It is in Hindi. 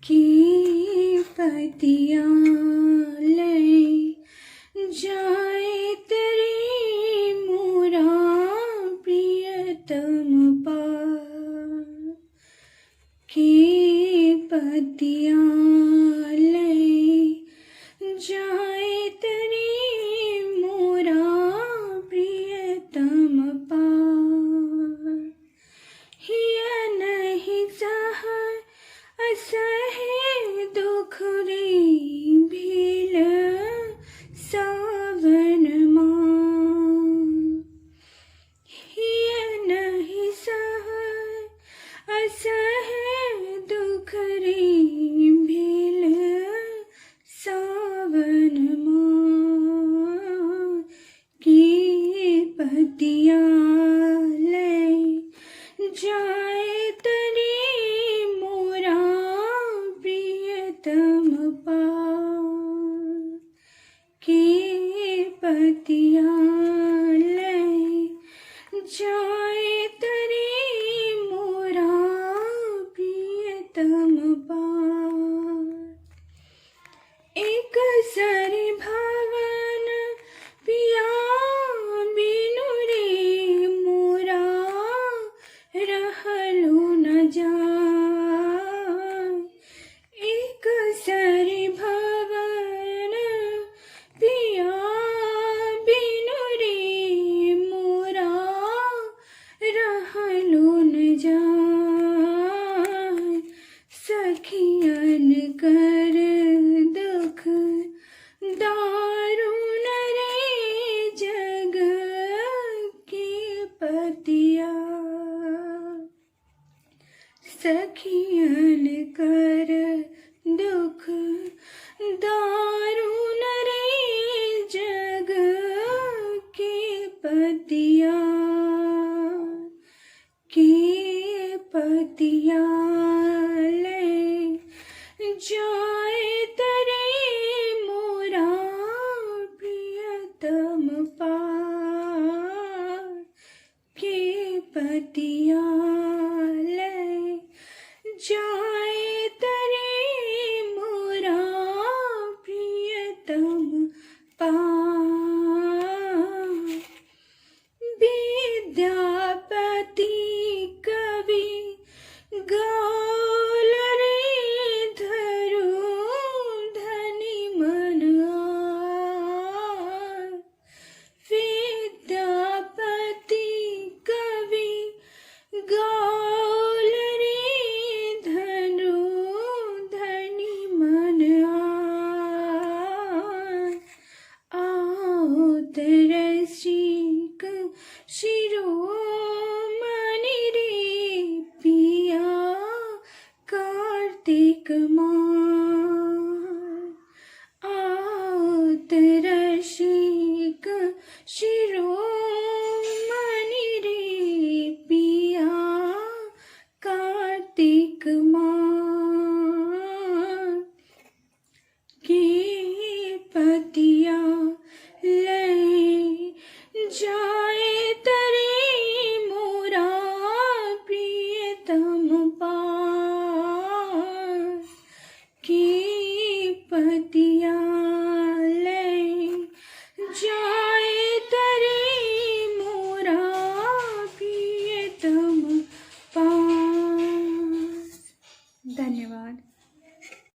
की पतिया ले जाए तेरी मोरा प्रियतम पार, की पतिया ले जाए तेरी मोरा प्रियतम पार। हिया नहीं सह असहे दुख रे भील सावन मां, हिया नहीं सह असहे दुख रे भील सावन मां, की पतिया ले जाए तेरी मोरा प्रियतम पार, की पतिया ले जाए तेरी मोरा प्रियतम पार। एक सरी भवन पिया बिनु रे मोरा रहलु न जाय, एक सरी भवन पिया बिनु रे मोरा रहलु न जाय। सखियन कर दुख दारुण रे जग की पतिया, सखियन कर दुख दारुण रे जग की पतिया, की पतिया ले जाए तेरे मोरा प्रियतम पार, की पतिया ले जाए तेरे मोरा प्रियतम पार। विद्यापति कवि गाल रे धरू धनी मन आय, विद्यापति कवि गाल रे धरू धनी मन आय। आओ तरसिक शिरोमणि रे पिया कार्तिक माह, आओ तरसिक शिरोमणि रे पिया कार्तिक माह, की पतिया ले जाए तेरी मोरा प्रियतम पार, की पतिया ले जाए तेरी मोरा प्रियतम पार। धन्यवाद।